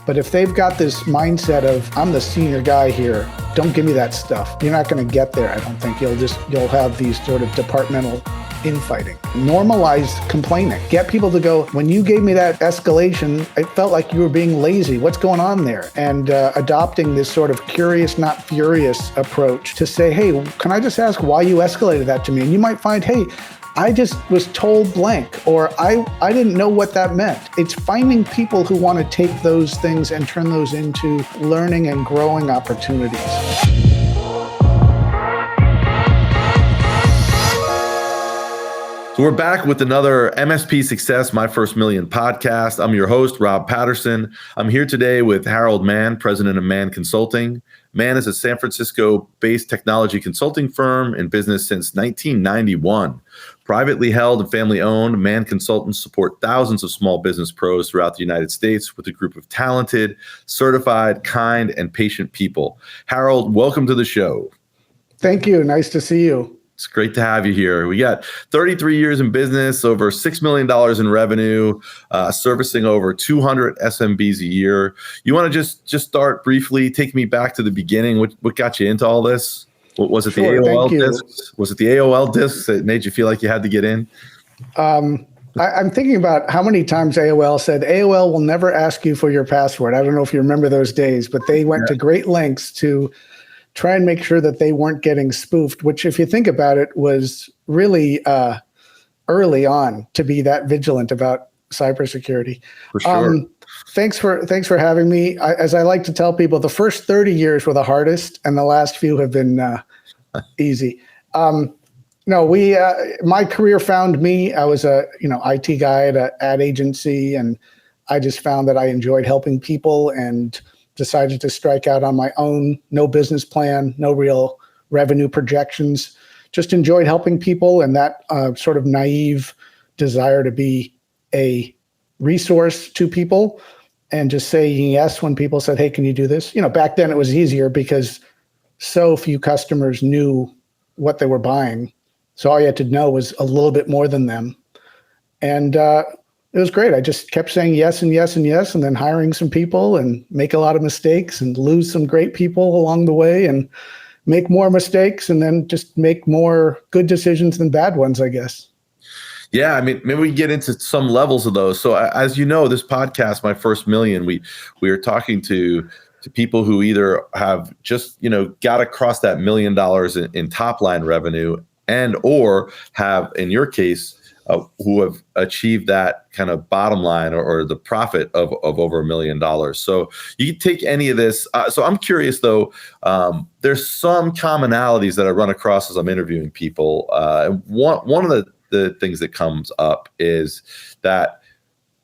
But if they've got this mindset of, I'm the senior guy here, don't give me that stuff, you're not going to get there. I don't think you'll have these sort of departmental infighting. Normalize complaining. Get people to go, when you gave me that escalation, it felt like you were being lazy. What's going on there? And adopting this sort of curious, not furious approach to say, hey, can I just ask why you escalated that to me? And you might find, hey, I just was told blank, or I didn't know what that meant. It's finding people who want to take those things and turn those into learning and growing opportunities. So we're back with another MSP Success, My First Million podcast. I'm your host, Rob Patterson. I'm here today with Harold Mann, president of Mann Consulting. Mann is a San Francisco-based technology consulting firm in business since 1991. Privately held and family-owned, Mann Consultants support thousands of small business pros throughout the United States with a group of talented, certified, kind, and patient people. Harold, welcome to the show. Thank you. Nice to see you. It's great to have you here. We got 33 years in business, over $6 million in revenue, servicing over 200 SMBs a year. You want to just start briefly, take me back to the beginning. What got you into all this? What was it? Sure, the AOL discs? Was it the AOL discs that made you feel like you had to get in? I'm thinking about how many times AOL said, AOL will never ask you for your password. I don't know if you remember those days, but they went to great lengths to try and make sure that they weren't getting spoofed, which, if you think about it, was really early on to be that vigilant about cybersecurity. For sure. Thanks for having me. As I like to tell people, the first 30 years were the hardest, and the last few have been easy. My career found me. I was a IT guy at an ad agency, and I just found that I enjoyed helping people and decided to strike out on my own. No business plan, no real revenue projections. Just enjoyed helping people, and that sort of naive desire to be a resource to people and just saying yes when people said, hey, can you do this? Back then it was easier because so few customers knew what they were buying. So all you had to know was a little bit more than them. And it was great. I just kept saying yes and yes and yes, and then hiring some people and make a lot of mistakes and lose some great people along the way and make more mistakes and then just make more good decisions than bad ones, I guess. Yeah, I mean, maybe we get into some levels of those. So as you know, this podcast, My First Million, we are talking to people who either have just, got across that $1 million in top line revenue and or have, in your case, who have achieved that kind of bottom line or the profit of over $1 million. So you can take any of this. So I'm curious, though, there's some commonalities that I run across as I'm interviewing people. One of the things that comes up is that,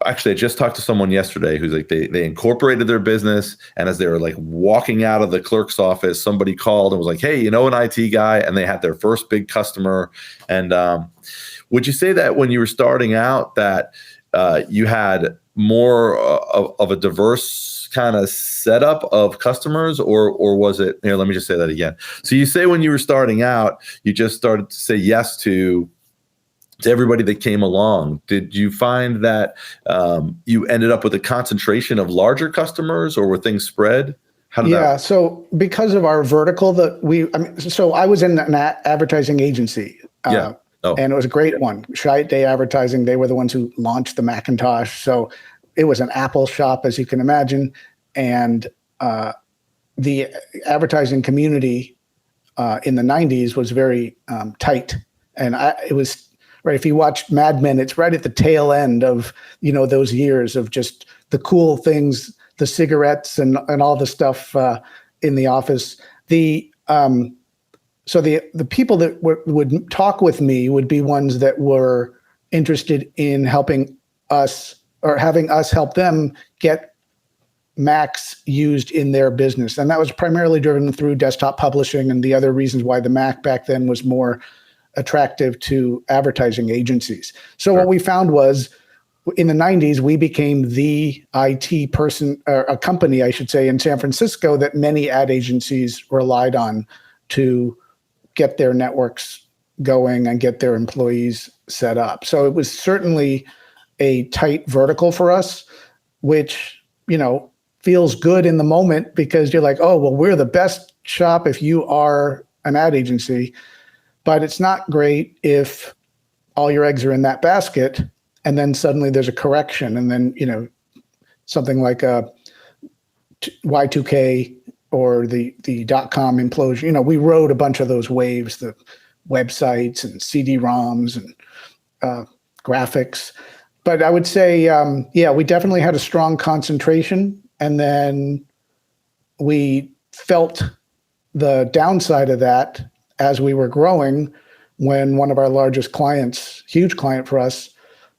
actually, I just talked to someone yesterday who's like, they incorporated their business, and as they were like walking out of the clerk's office, somebody called and was like, hey, an IT guy, and they had their first big customer. And would you say that when you were starting out that you had more of a diverse kind of setup of customers, or was it, here, let me just say that again. So you say when you were starting out, you just started to say yes to everybody that came along. Did you find that you ended up with a concentration of larger customers, or were things spread? So because of our vertical so I was in an advertising agency. And it was a great one. Shite Day Advertising, they were the ones who launched the Macintosh. So it was an Apple shop, as you can imagine. And the advertising community in the 90s was very tight. And it was, right, if you watched Mad Men, it's right at the tail end of, those years of just the cool things, the cigarettes and all the stuff in the office. So the people that would talk with me would be ones that were interested in helping us or having us help them get Macs used in their business. And that was primarily driven through desktop publishing and the other reasons why the Mac back then was more attractive to advertising agencies. So What we found was in the 90s, we became the IT person, or a company, I should say, in San Francisco that many ad agencies relied on to get their networks going and get their employees set up. So it was certainly a tight vertical for us, which, feels good in the moment because you're like, oh, well, we're the best shop if you are an ad agency. But it's not great if all your eggs are in that basket and then suddenly there's a correction. And then, something like a Y2K or the .com implosion. We rode a bunch of those waves, the websites and CD-ROMs and graphics. But I would say, we definitely had a strong concentration. And then we felt the downside of that as we were growing when one of our largest clients, huge client for us,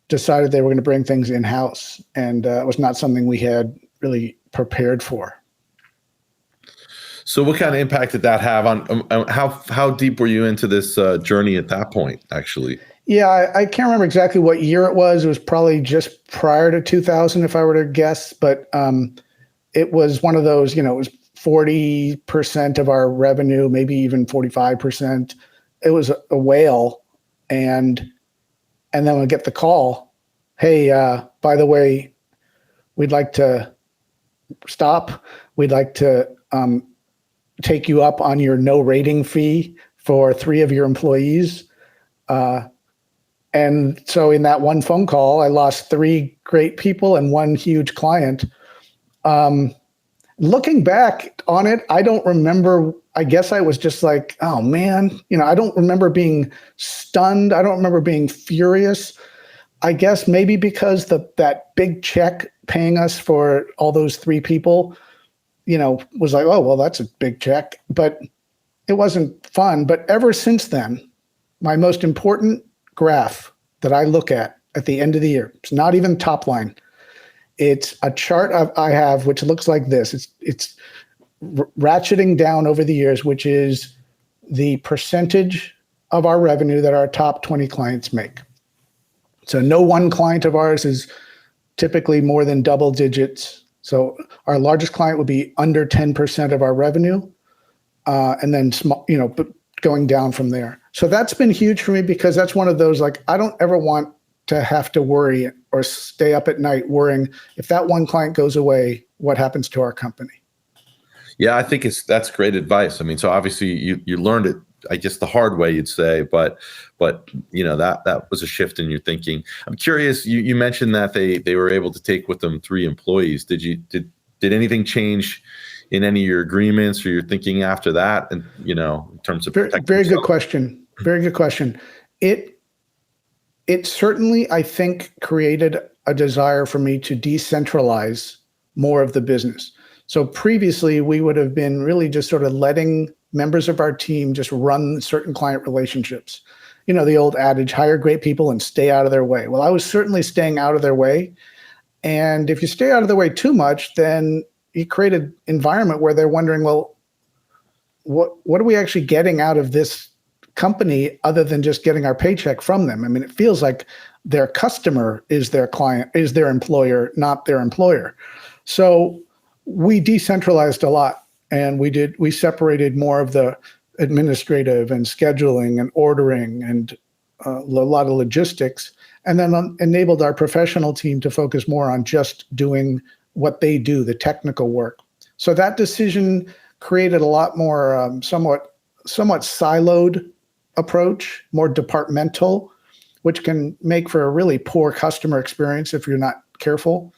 decided they were going to bring things in-house. And it was not something we had really prepared for. So what kind of impact did that have on how deep were you into this journey at that point, actually? Yeah, I can't remember exactly what year it was. It was probably just prior to 2000, if I were to guess. But it was one of those, it was 40% of our revenue, maybe even 45%. It was a whale. And then we get the call, hey, by the way, we'd like to stop. We'd like to take you up on your no rating fee for 3 of your employees. And so in that one phone call, I lost 3 great people and 1 huge client. Looking back on it, I don't remember. I guess I was just like, oh man, I don't remember being stunned. I don't remember being furious. I guess maybe because that big check paying us for all those 3 people, was like, oh, well, that's a big check, but it wasn't fun. But ever since then, my most important graph that I look at the end of the year, it's not even top line. It's a chart I have, which looks like this. It's ratcheting down over the years, which is the percentage of our revenue that our top 20 clients make. So no one client of ours is typically more than double digits. So our largest client would be under 10% of our revenue, and then small, but going down from there. So that's been huge for me because that's one of those, like, I don't ever want to have to worry or stay up at night worrying if that one client goes away, what happens to our company? Yeah, I think that's great advice. I mean, so obviously you learned it, I guess, the hard way, you'd say, but that was a shift in your thinking. I'm curious. You mentioned that they were able to take with them 3 employees. Did anything change in any of your agreements or your thinking after that? And in terms of very good question. Very good question. It certainly, I think, created a desire for me to decentralize more of the business. So previously, we would have been really just sort of letting members of our team just run certain client relationships. The old adage, hire great people and stay out of their way. Well, I was certainly staying out of their way. And if you stay out of their way too much, then you create an environment where they're wondering, well, what are we actually getting out of this company other than just getting our paycheck from them? I mean, it feels like their customer is their client, is their employer, not their employer. So we decentralized a lot, and we separated more of the administrative and scheduling and ordering and a lot of logistics, and then enabled our professional team to focus more on just doing what they do, the technical work. So that decision created a lot more somewhat siloed approach, more departmental, which can make for a really poor customer experience if you're not careful.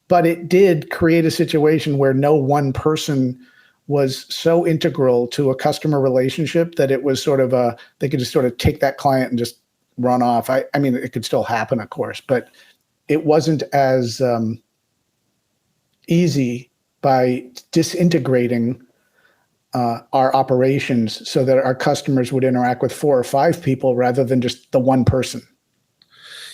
But it did create a situation where no one person was so integral to a customer relationship that it was sort of they could just sort of take that client and just run off. I mean, it could still happen, of course, but it wasn't as easy by disintegrating our operations so that our customers would interact with 4 or 5 people rather than just the one person.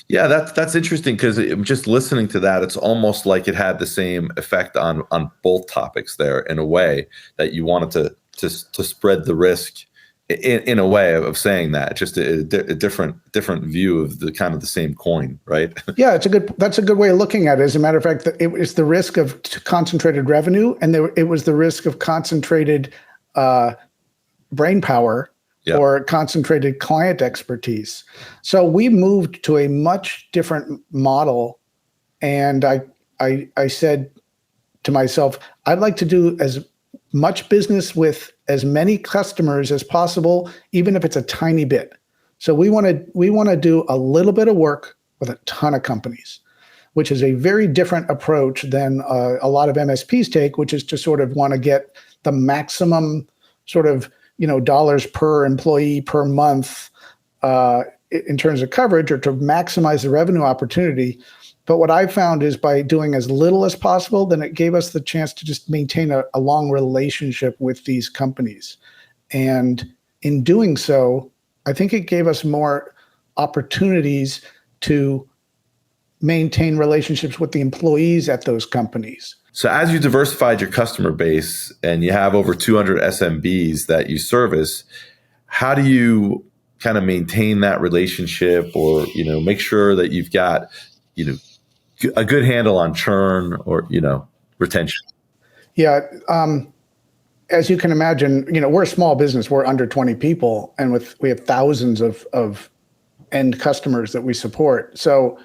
Yeah, that's interesting because just listening to that, it's almost like it had the same effect on both topics there in a way that you wanted to spread the risk in a way of saying that, just a different view of the kind of the same coin, right? Yeah, that's a good way of looking at it. As a matter of fact, it was the risk of concentrated revenue, and it was the risk of concentrated brain power. Yep. Or concentrated client expertise. So we moved to a much different model. And I said to myself, I'd like to do as much business with as many customers as possible, even if it's a tiny bit. So we want to do a little bit of work with a ton of companies, which is a very different approach than a lot of MSPs take, which is to sort of want to get the maximum sort of dollars per employee per month in terms of coverage, or to maximize the revenue opportunity. But what I found is by doing as little as possible, then it gave us the chance to just maintain a long relationship with these companies. And in doing so, I think it gave us more opportunities to maintain relationships with the employees at those companies. So as you diversified your customer base and you have over 200 SMBs that you service, how do you kind of maintain that relationship, or make sure that you've got a good handle on churn or retention? Yeah, as you can imagine, we're a small business. We're under 20 people, and we have thousands of end customers that we support. So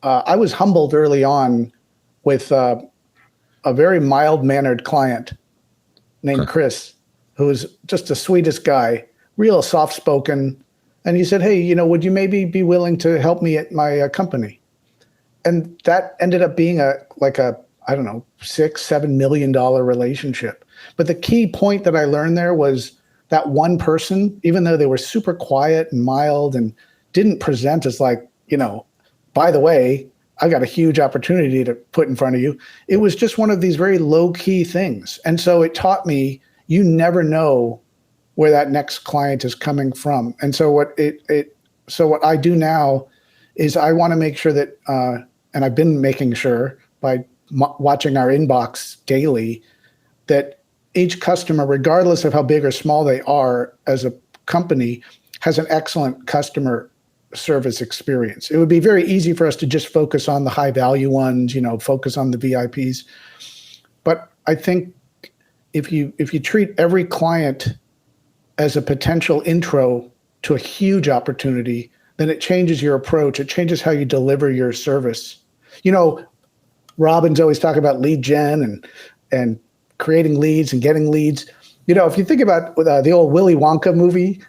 I was humbled early on with a very mild-mannered client named Chris, who was just the sweetest guy, real soft-spoken. And he said, "Hey, would you maybe be willing to help me at my company?" And that ended up being I don't know, $6-7 million relationship. But the key point that I learned there was that one person, even though they were super quiet and mild and didn't present as by the way, I got a huge opportunity to put in front of you. It was just one of these very low-key things. And so it taught me, you never know where that next client is coming from. And so what I do now is I want to make sure that, and I've been making sure by watching our inbox daily, that each customer, regardless of how big or small they are as a company, has an excellent customer service experience. It would be very easy for us to just focus on the high value ones, focus on the VIPs. But I think if you treat every client as a potential intro to a huge opportunity, then it changes your approach. It changes how you deliver your service. Robin's always talking about lead gen and creating leads and getting leads. If you think about the old Willy Wonka movie,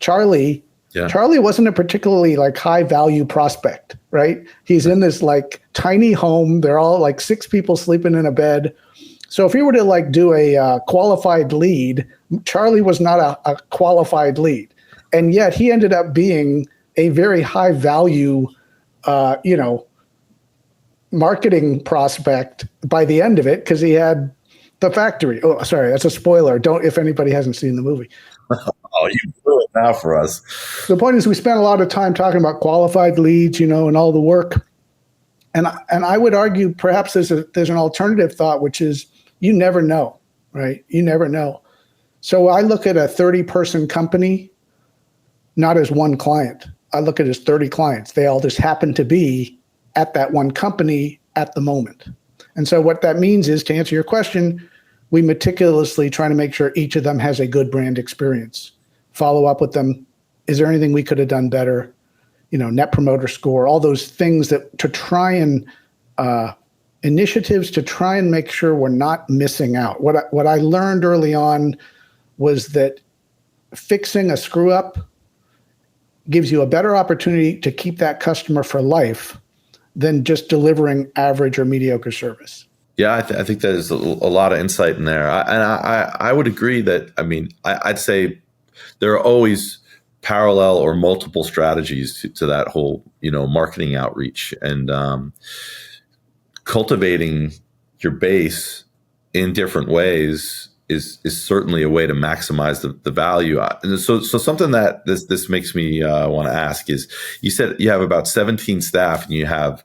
Charlie wasn't a particularly high value prospect, right? He's in this tiny home. They're all 6 people sleeping in a bed. So if you were to do a qualified lead, Charlie was not a qualified lead. And yet he ended up being a very high value, marketing prospect by the end of it, because he had the factory. Oh, sorry, that's a spoiler. If anybody hasn't seen the movie. Oh, you blew it now for us. The point is, we spent a lot of time talking about qualified leads, and all the work. And I would argue perhaps there's an alternative thought, which is you never know, right? You never know. So I look at a 30-person company not as one client. I look at it as 30 clients. They all just happen to be at that one company at the moment. And so what that means is, to answer your question, we meticulously try to make sure each of them has a good brand experience. Follow up with them. Is there anything we could have done better? Net promoter score, all those things to try and initiatives to try and make sure we're not missing out. What I learned early on was that fixing a screw up gives you a better opportunity to keep that customer for life than just delivering average or mediocre service. Yeah, I think there's a lot of insight in there. I would agree that, I'd say there are always parallel or multiple strategies to that whole, marketing outreach, and cultivating your base in different ways is certainly a way to maximize the value. And so something that this makes me want to ask is, you said you have about 17 staff and you have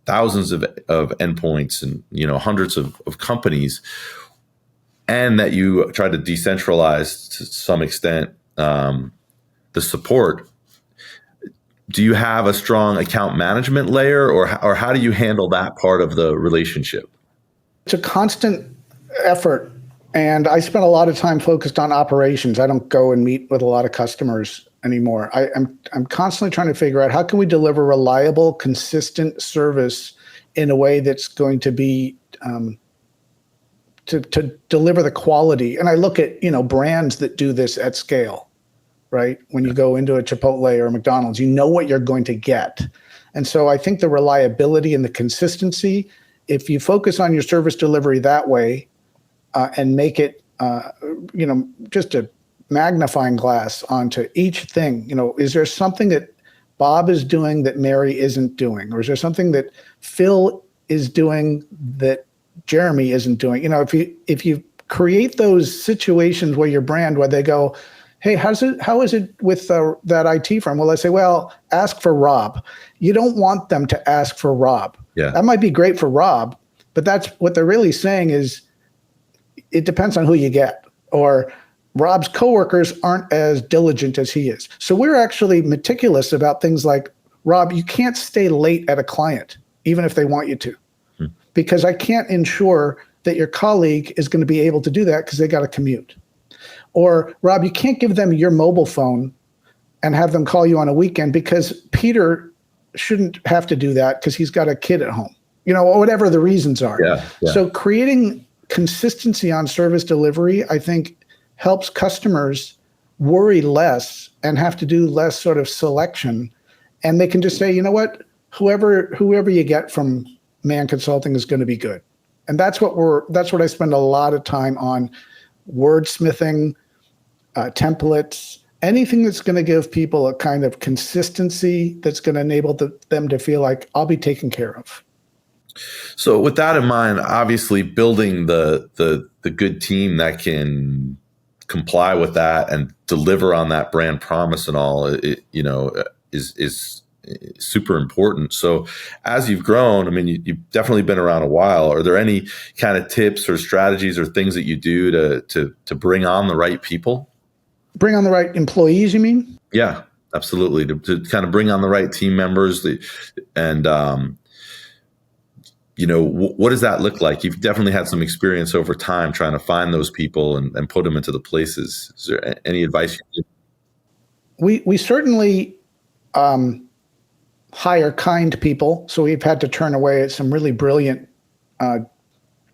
thousands of endpoints and hundreds of companies, and that you try to decentralize to some extent the support. Do you have a strong account management layer, or how do you handle that part of the relationship? It's a constant effort, and I spend a lot of time focused on operations. I don't go and meet with a lot of customers anymore. I'm constantly trying to figure out how can we deliver reliable, consistent service in a way that's going to be to deliver the quality. And I look at, brands that do this at scale, right? When you go into a Chipotle or a McDonald's, you know what you're going to get. And so I think the reliability and the consistency, if you focus on your service delivery that way, and make it, just a magnifying glass onto each thing, is there something that Bob is doing that Mary isn't doing? Or is there something that Phil is doing that Jeremy isn't doing? If you create those situations where your brand, where they go, hey, how is it with that IT firm? Well, I say, well, ask for Rob. You don't want them to ask for Rob. Yeah. That might be great for Rob, but that's what they're really saying is it depends on who you get. Or Rob's coworkers aren't as diligent as he is. So we're actually meticulous about things like, Rob, you can't stay late at a client, even if they want you to, because I can't ensure that your colleague is going to be able to do that because they got to commute. Or Rob, you can't give them your mobile phone and have them call you on a weekend because Peter shouldn't have to do that because he's got a kid at home, or whatever the reasons are. Yeah. So creating consistency on service delivery, I think, helps customers worry less and have to do less sort of selection. And they can just say, you know what, whoever you get from Mann Consulting is going to be good. And that's what I spend a lot of time on: wordsmithing, templates, anything that's going to give people a kind of consistency that's going to enable them to feel like I'll be taken care of. So with that in mind, obviously building the good team that can comply with that and deliver on that brand promise and all, is super important. So as you've grown, I mean, you've definitely been around a while. Are there any kind of tips or strategies or things that you do to bring on the right people? Bring on the right employees, you mean? Yeah, absolutely. To kind of bring on the right team members, and what does that look like? You've definitely had some experience over time trying to find those people and put them into the places. Is there any advice you give? We certainly hire kind people. So we've had to turn away some really brilliant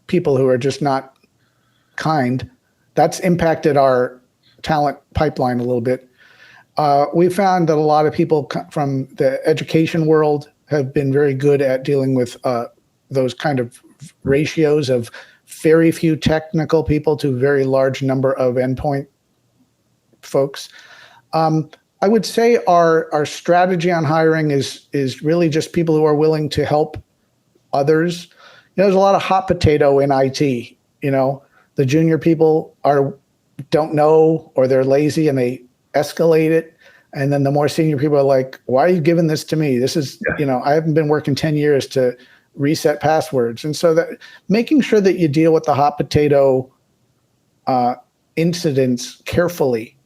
people who are just not kind. That's impacted our talent pipeline a little bit. We found that a lot of people from the education world have been very good at dealing with those kind of ratios of very few technical people to very large number of endpoint folks. I would say our strategy on hiring is really just people who are willing to help others. There's a lot of hot potato in IT. The junior people don't know, or they're lazy and they escalate it. And then the more senior people are like, why are you giving this to me? This is, I haven't been working 10 years to reset passwords. And so that making sure that you deal with the hot potato incidents carefully,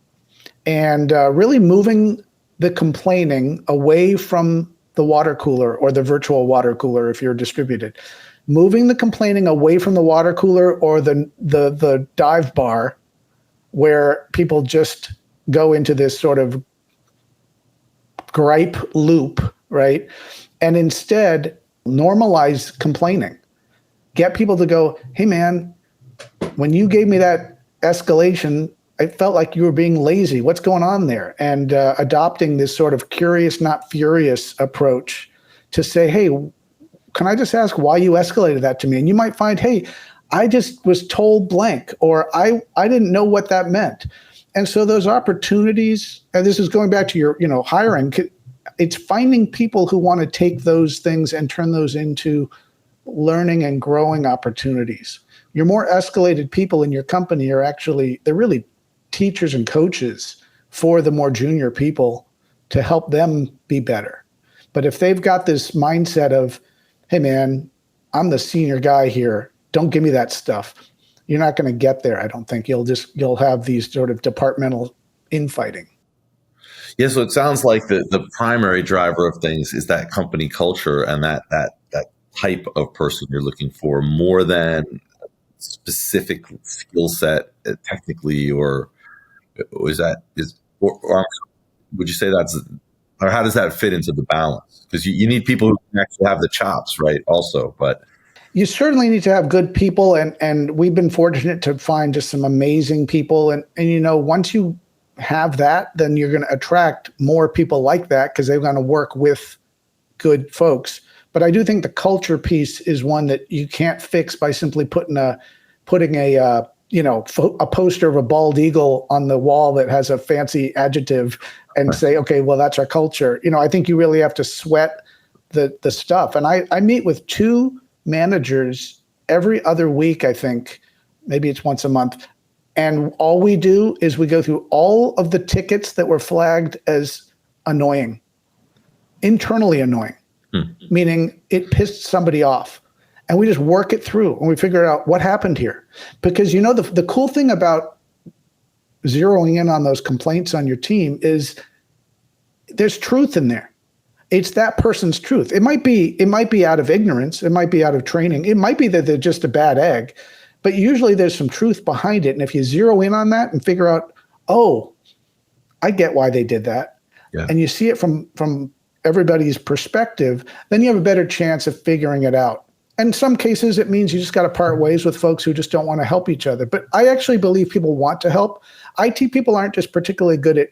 and really moving the complaining away from the water cooler or the virtual water cooler if you're distributed. Moving the complaining away from the water cooler or the dive bar where people just go into this sort of gripe loop, right? And instead normalize complaining. Get people to go, hey man, when you gave me that escalation, I felt like you were being lazy. What's going on there? And adopting this sort of curious, not furious approach to say, hey, can I just ask why you escalated that to me? And you might find, hey, I just was told blank, or I didn't know what that meant. And so those opportunities, and this is going back to your, hiring, it's finding people who want to take those things and turn those into learning and growing opportunities. Your more escalated people in your company they're really teachers and coaches for the more junior people to help them be better. But if they've got this mindset of, hey man, I'm the senior guy here, don't give me that stuff, you're not going to get there. I don't think you'll have these sort of departmental infighting. Yeah, so it sounds like the primary driver of things is that company culture and that type of person you're looking for, more than specific skill set technically, or would you say or how does that fit into the balance? Because you need people who can actually have the chops, right? Also, but You certainly need to have good people, and we've been fortunate to find just some amazing people. And once you have that, then you're going to attract more people like that because they're going to work with good folks. But I do think the culture piece is one that you can't fix by simply putting a poster of a bald eagle on the wall that has a fancy adjective and say, okay, well, that's our culture. I think you really have to sweat the stuff. And I meet with 2 managers every other week, I think, maybe it's once a month. And all we do is we go through all of the tickets that were flagged as annoying, internally annoying, meaning it pissed somebody off. And we just work it through and we figure out what happened here. Because the cool thing about zeroing in on those complaints on your team is there's truth in there. It's that person's truth. It might be out of ignorance. It might be out of training. It might be that they're just a bad egg, but usually there's some truth behind it. And if you zero in on that and figure out, oh, I get why they did that. Yeah. And you see it from everybody's perspective, then you have a better chance of figuring it out. And in some cases, it means you just got to part ways with folks who just don't want to help each other. But I actually believe people want to help. IT people aren't just particularly good at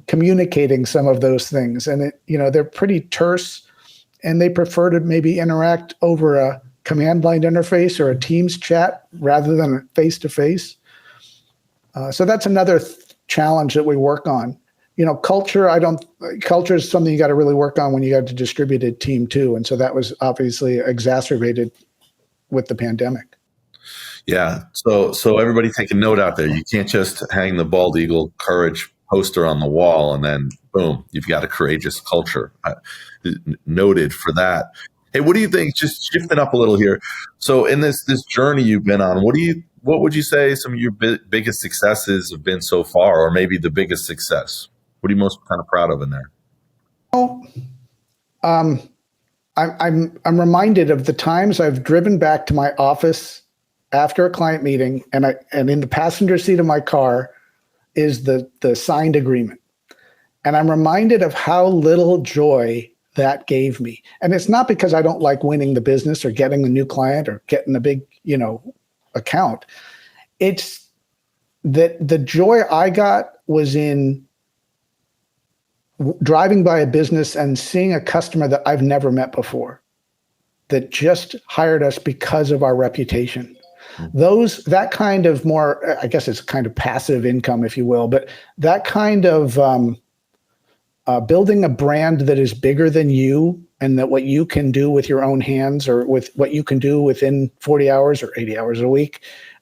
communicating some of those things. And they're pretty terse, and they prefer to maybe interact over a command line interface or a Teams chat rather than face-to-face. So that's another challenge that we work on. Culture is something you got to really work on when you got a distributed team too. And so that was obviously exacerbated with the pandemic. Yeah. So everybody take a note out there. You can't just hang the bald eagle courage poster on the wall and then boom, you've got a courageous culture. Noted for that. Hey, what do you think? Just shifting up a little here. So in this journey you've been on, what would you say some of your biggest successes have been so far, or maybe the biggest success? What are you most kind of proud of in there? I'm reminded of the times I've driven back to my office after a client meeting, and in the passenger seat of my car is the signed agreement. And I'm reminded of how little joy that gave me. And it's not because I don't like winning the business or getting a new client or getting a big, account. It's that the joy I got was in driving by a business and seeing a customer that I've never met before that just hired us because of our reputation. That kind of more, I guess it's kind of passive income, if you will, but that kind of building a brand that is bigger than you and that what you can do with your own hands or with what you can do within 40 hours or 80 hours a week.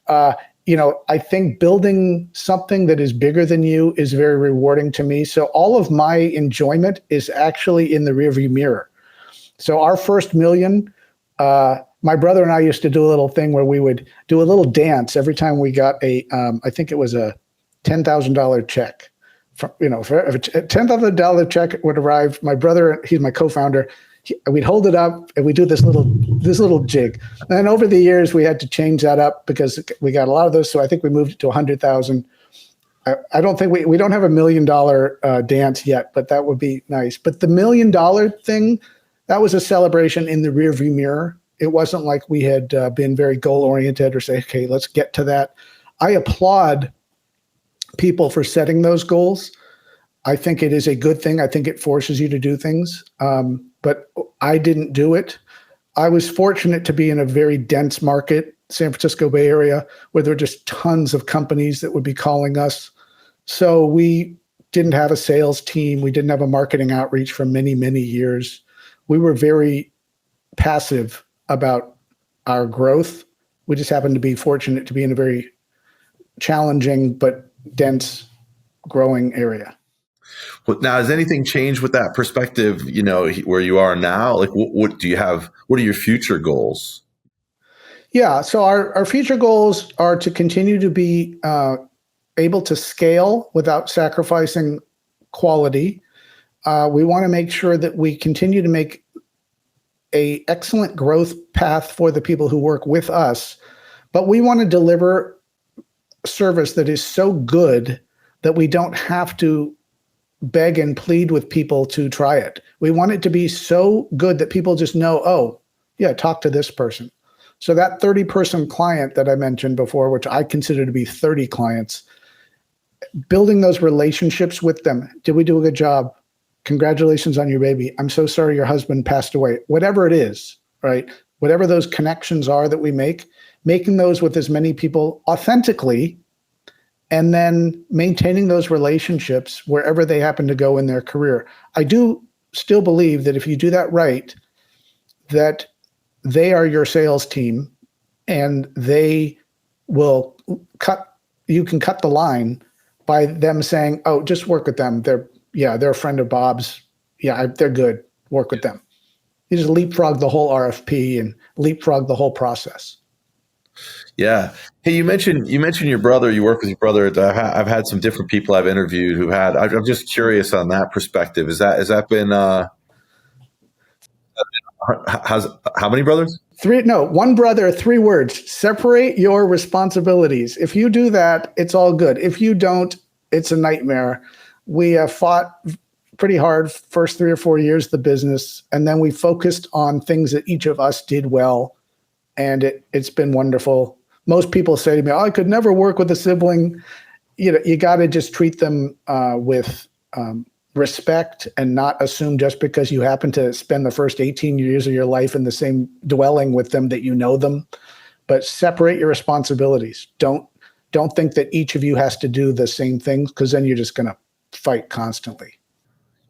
I think building something that is bigger than you is very rewarding to me. So all of my enjoyment is actually in the rearview mirror. So our first million, my brother and I used to do a little thing where we would do a little dance every time we got I think it was a $10,000 check. For a $10,000 check would arrive. My brother, he's my co-founder. We'd hold it up and we do this little jig. And then over the years, we had to change that up because we got a lot of those. So I think we moved it to 100,000. I don't think we don't have $1 million dance yet, but that would be nice. But the $1 million thing, that was a celebration in the rearview mirror. It wasn't like we had been very goal oriented or say, okay, let's get to that. I applaud people for setting those goals. I think it is a good thing. I think it forces you to do things. But I didn't do it. I was fortunate to be in a very dense market, San Francisco Bay Area, where there were just tons of companies that would be calling us. So we didn't have a sales team. We didn't have a marketing outreach for many, many years. We were very passive about our growth. We just happened to be fortunate to be in a very challenging but dense growing area. Now, has anything changed with that perspective, where you are now? Like, what do you have? What are your future goals? Yeah, so our future goals are to continue to be able to scale without sacrificing quality. We want to make sure that we continue to make an excellent growth path for the people who work with us, but we want to deliver service that is so good that we don't have to beg and plead with people to try it. We want it to be so good that people just know, oh, yeah, talk to this person. So that 30-person client that I mentioned before, which I consider to be 30 clients, building those relationships with them. Did we do a good job? Congratulations on your baby. I'm so sorry your husband passed away. Whatever it is, right? Whatever those connections are that we make, making those with as many people authentically, and then maintaining those relationships wherever they happen to go in their career. I do still believe that if you do that right, that they are your sales team and they will you can cut the line by them saying, oh, just work with them. They're a friend of Bob's. Yeah, they're good. Work with them. You just leapfrog the whole RFP and leapfrog the whole process. Yeah. Hey, you mentioned your brother. You work with your brother. I've had some different people I've interviewed who had. I'm just curious on that perspective. Has that been? How many brothers? One brother. 3 words: separate your responsibilities. If you do that, it's all good. If you don't, it's a nightmare. We fought pretty hard first 3 or 4 years of the business, and then we focused on things that each of us did well, and it's been wonderful. Most people say to me, "Oh, I could never work with a sibling." You got to just treat them with respect and not assume just because you happen to spend the first 18 years of your life in the same dwelling with them that you know them. But separate your responsibilities. Don't think that each of you has to do the same things, because then you're just going to fight constantly.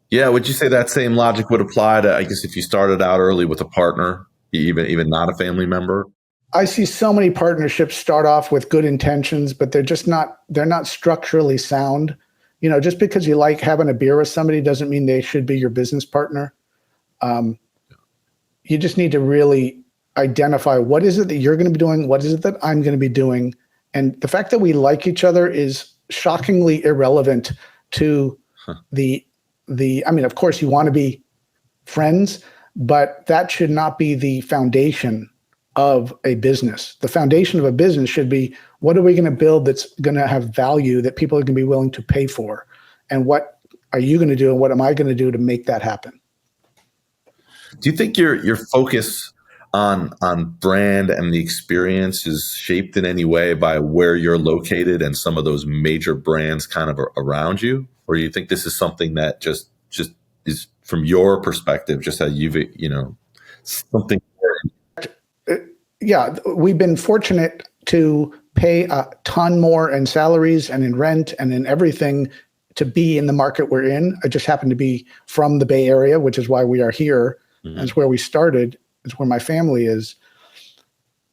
Yeah. Would you say that same logic would apply to, I guess, if you started out early with a partner, even not a family member? I see so many partnerships start off with good intentions, but they're not structurally sound. Just because you like having a beer with somebody doesn't mean they should be your business partner. You just need to really identify what is it that you're going to be doing, what is it that I'm going to be doing. And the fact that we like each other is shockingly irrelevant to of course you want to be friends, but that should not be the foundation of a business. The foundation of a business should be, what are we going to build that's going to have value that people are going to be willing to pay for? And what are you going to do and what am I going to do to make that happen? Do you think your focus on brand and the experience is shaped in any way by where you're located and some of those major brands kind of around you? Or do you think this is something that just is, from your perspective, just how you've, something? Yeah, we've been fortunate to pay a ton more in salaries and in rent and in everything to be in the market we're in. I just happen to be from the Bay Area, which is why we are here. Mm-hmm. That's where we started. It's where my family is.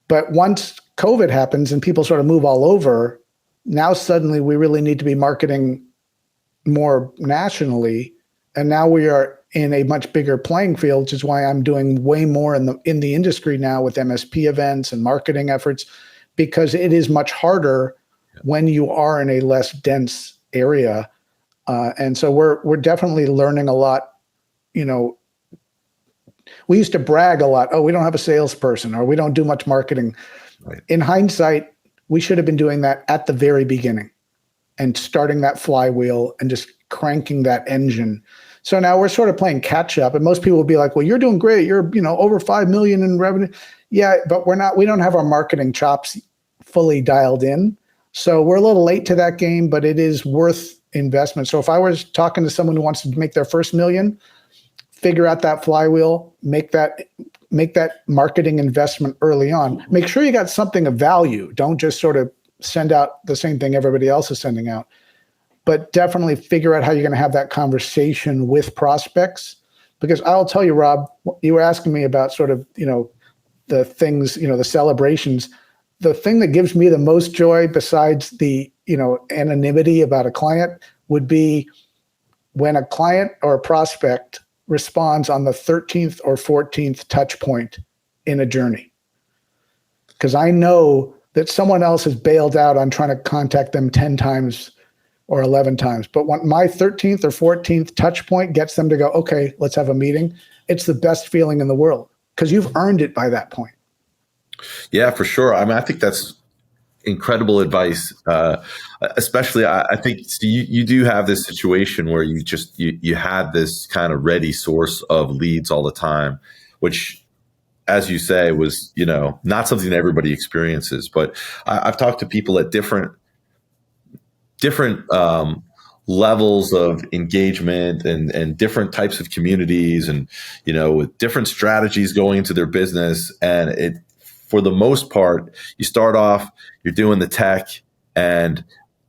But once COVID happens and people sort of move all over, now suddenly we really need to be marketing more nationally. And now we are in a much bigger playing field, which is why I'm doing way more in the industry now with MSP events and marketing efforts, because it is much harder when you are in a less dense area. And so we're definitely learning a lot. We used to brag a lot. Oh, we don't have a salesperson, or we don't do much marketing. Right. In hindsight, we should have been doing that at the very beginning and starting that flywheel and just cranking that engine. So now we're sort of playing catch up, and most people will be like, well, you're doing great. You're, over 5 million in revenue. Yeah, but we don't have our marketing chops fully dialed in. So we're a little late to that game, but it is worth investment. So if I was talking to someone who wants to make their first million, figure out that flywheel, make that marketing investment early on. Make sure you got something of value. Don't just sort of send out the same thing everybody else is sending out. But definitely figure out how you're going to have that conversation with prospects. Because I'll tell you, Rob, you were asking me about sort of, the things, the celebrations. The thing that gives me the most joy, besides the, anonymity about a client, would be when a client or a prospect responds on the 13th or 14th touch point in a journey. Because I know that someone else has bailed out on trying to contact them 10 times or 11 times. But when my 13th or 14th touch point gets them to go, okay, let's have a meeting, it's the best feeling in the world, because you've earned it by that point. Yeah, for sure. I mean, I think that's incredible advice. Especially, I think you do have this situation where you had this kind of ready source of leads all the time, which as you say, was, not something that everybody experiences. But I've talked to people at different levels of engagement and different types of communities, and with different strategies going into their business. And it, for the most part, you start off, you're doing the tech, and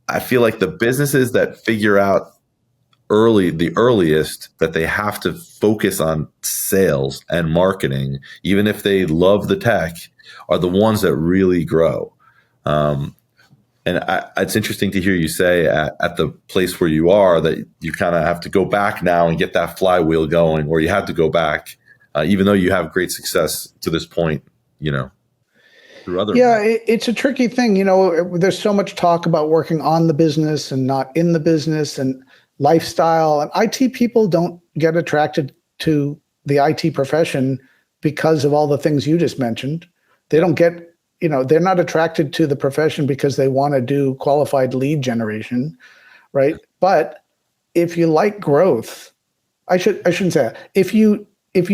I feel like the businesses that figure out the earliest that they have to focus on sales and marketing, even if they love the tech, are the ones that really grow. And it's interesting to hear you say at the place where you are that you kind of have to go back now and get that flywheel going, or you had to go back, even though you have great success to this point, through other. Yeah, it's a tricky thing. There's so much talk about working on the business and not in the business and lifestyle. And IT people don't get attracted to the IT profession because of all the things you just mentioned. They don't get they're not attracted to the profession because they want to do qualified lead generation, right? But if you like growth, I shouldn't say that. If you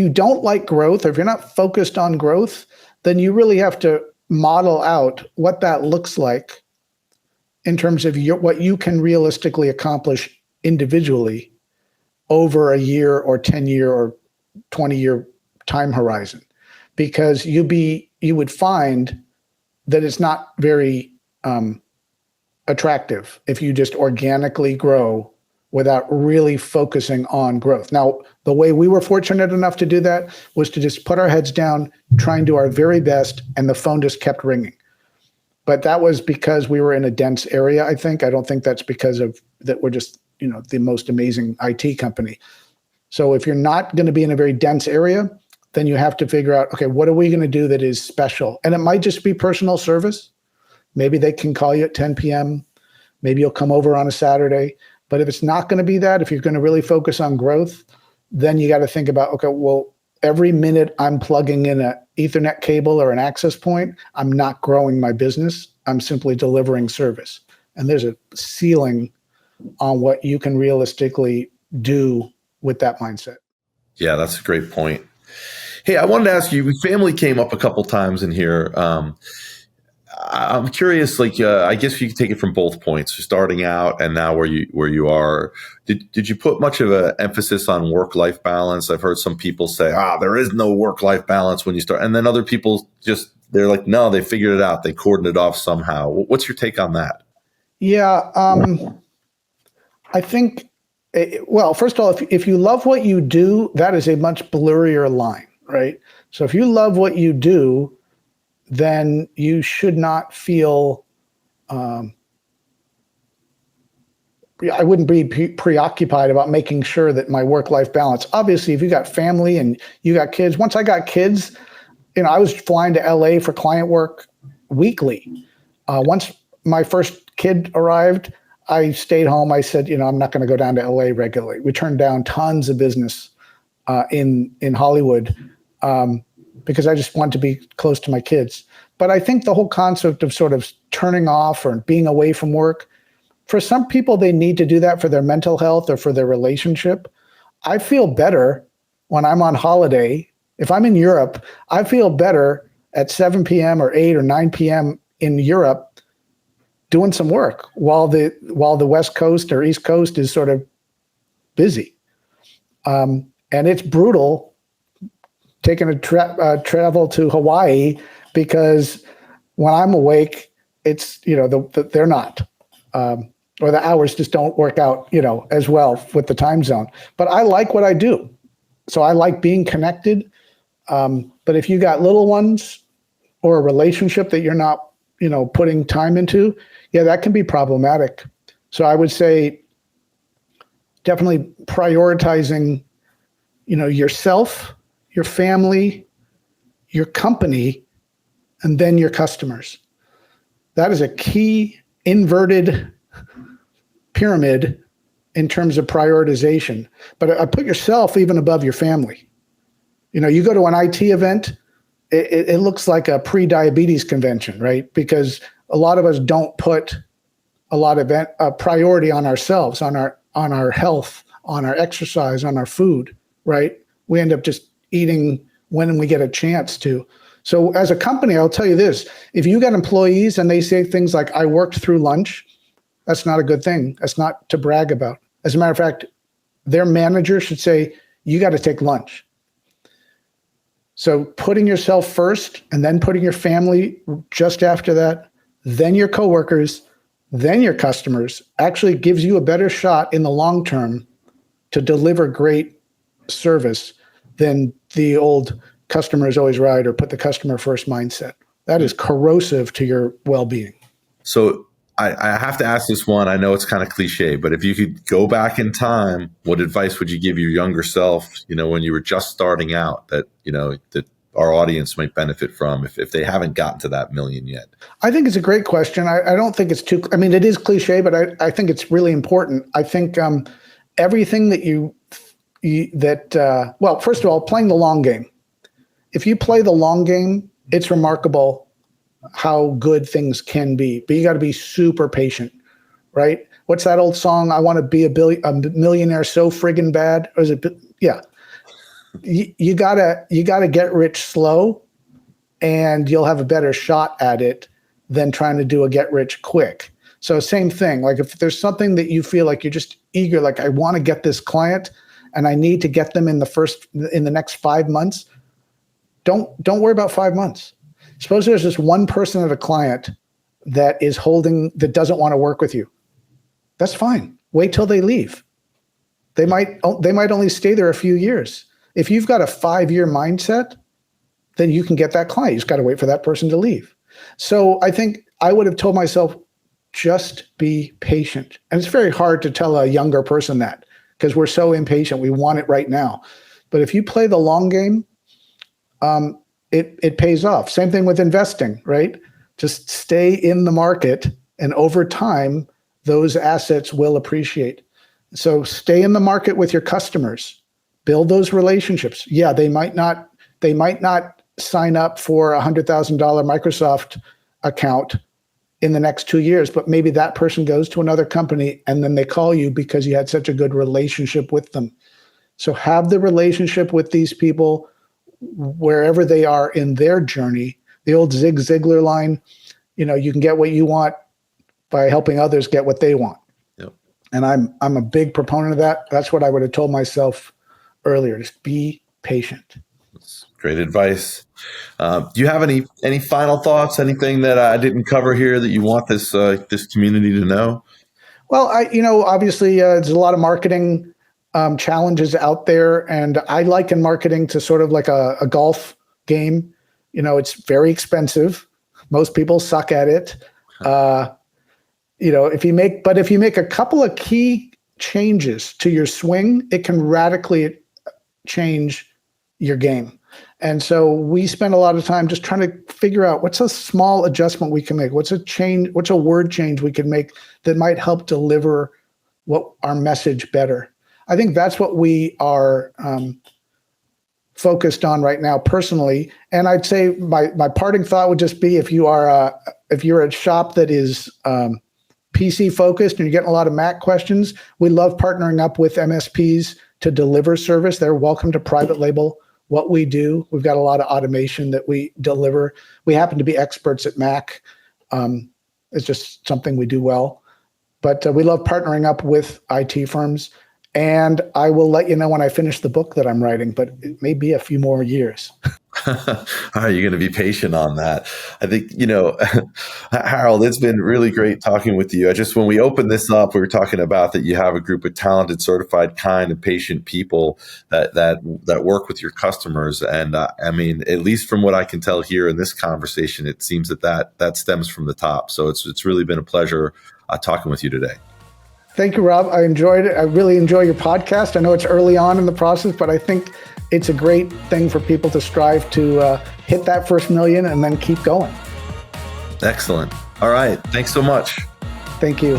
don't like growth, or if you're not focused on growth, then you really have to model out what that looks like in terms of what you can realistically accomplish individually over a year or 10-year or 20-year time horizon, because you would find that it's not very attractive if you just organically grow without really focusing on growth. Now, the way we were fortunate enough to do that was to just put our heads down, try and do our very best, and the phone just kept ringing. But that was because we were in a dense area, I think. I don't think that's because of that we're just, the most amazing IT company. So if you're not going to be in a very dense area, then you have to figure out, okay, what are we going to do that is special? And it might just be personal service. Maybe they can call you at 10 p.m. Maybe you'll come over on a Saturday. But if it's not going to be that, if you're going to really focus on growth, then you got to think about, okay, well, every minute I'm plugging in an Ethernet cable or an access point, I'm not growing my business. I'm simply delivering service. And there's a ceiling on what you can realistically do with that mindset. Yeah, that's a great point. Hey, I wanted to ask you, family came up a couple times in here. I'm curious, I guess you could take it from both points, starting out and now where you are. Did you put much of an emphasis on work-life balance? I've heard some people say, there is no work-life balance when you start. And then other people they're like, no, they figured it out. They cordoned it off somehow. What's your take on that? Yeah, I think, well, first of all, if you love what you do, that is a much blurrier line, right? So if you love what you do, then you should not feel, I wouldn't be preoccupied about making sure that my work-life balance. Obviously, if you got family and you got kids, once I got kids, I was flying to LA for client work weekly. Once my first kid arrived, I stayed home. I said, I'm not going to go down to LA regularly. We turned down tons of business in Hollywood because I just wanted to be close to my kids. But I think the whole concept of sort of turning off or being away from work, for some people, they need to do that for their mental health or for their relationship. I feel better when I'm on holiday. If I'm in Europe, I feel better at 7 p.m. or 8 or 9 p.m. in Europe doing some work while the West Coast or East Coast is sort of busy. And it's brutal taking a travel to Hawaii, because when I'm awake, it's, they're not, or the hours just don't work out, as well with the time zone. But I like what I do. So I like being connected. But if you got little ones or a relationship that you're not, putting time into, yeah, that can be problematic. So I would say definitely prioritizing, yourself, your family, your company, and then your customers. That is a key inverted pyramid in terms of prioritization. But I put yourself even above your family. You go to an IT event, it looks like a pre-diabetes convention, right? Because a lot of us don't put a lot of priority on ourselves, on our health, on our exercise, on our food, right? We end up just eating when we get a chance to. So as a company, I'll tell you this, if you got employees and they say things like, I worked through lunch, that's not a good thing. That's not to brag about. As a matter of fact, their manager should say, you got to take lunch. So putting yourself first and then putting your family just after that, then your coworkers, then your customers actually gives you a better shot in the long term to deliver great service than the old customer is always right or put the customer first mindset. That is corrosive to your well-being. So I have to ask this one. I know it's kind of cliche, but if you could go back in time, what advice would you give your younger self, when you were just starting out that our audience might benefit from if they haven't gotten to that million yet? I think it's a great question. I don't think it's too, it is cliche, but I think it's really important. I think everything that well, first of all, playing the long game. If you play the long game, it's remarkable how good things can be, but you got to be super patient, right? What's that old song? I want to be a millionaire so friggin' bad. Or is it? Yeah. You gotta get rich slow, and you'll have a better shot at it than trying to do a get rich quick. So same thing. Like if there's something that you feel like you're just eager, like I want to get this client and I need to get them in the next 5 months. Don't worry about 5 months. Suppose there's this one person at a client that doesn't want to work with you. That's fine. Wait till they leave. They might only stay there a few years. If you've got a 5-year mindset, then you can get that client. You just got to wait for that person to leave. So I think I would have told myself, just be patient. And it's very hard to tell a younger person that because we're so impatient. We want it right now. But if you play the long game, it pays off. Same thing with investing, right? Just stay in the market, and over time, those assets will appreciate. So stay in the market with your customers, build those relationships. Yeah, they might not sign up for a $100,000 Microsoft account in the next 2 years, but maybe that person goes to another company and then they call you because you had such a good relationship with them. So have the relationship with these people wherever they are in their journey. The old Zig Ziglar line, you can get what you want by helping others get what they want. Yep. And I'm a big proponent of that. That's what I would have told myself earlier. Just be patient. That's great advice. Do you have any final thoughts? Anything that I didn't cover here that you want this community to know? Well, obviously there's a lot of marketing challenges out there, and I liken marketing to sort of like a golf game. It's very expensive. Most people suck at it. If you make a couple of key changes to your swing, it can radically change your game. And so we spend a lot of time just trying to figure out what's a small adjustment we can make. What's a word change we can make that might help deliver our message better. I think that's what we are focused on right now personally. And I'd say my parting thought would just be if you're a shop that is PC focused and you're getting a lot of Mac questions, we love partnering up with MSPs to deliver service. They're welcome to private label what we do. We've got a lot of automation that we deliver. We happen to be experts at Mac. It's just something we do well. But we love partnering up with IT firms. And I will let you know when I finish the book that I'm writing, but it may be a few more years. All right, you're going to be patient on that. I think, Harold, it's been really great talking with you. When we opened this up, we were talking about that you have a group of talented, certified, kind, and patient people that work with your customers. And at least from what I can tell here in this conversation, it seems that stems from the top. So it's really been a pleasure talking with you today. Thank you, Rob. I enjoyed it. I really enjoy your podcast. I know it's early on in the process, but I think it's a great thing for people to strive to hit that first million and then keep going. Excellent. All right. Thanks so much. Thank you.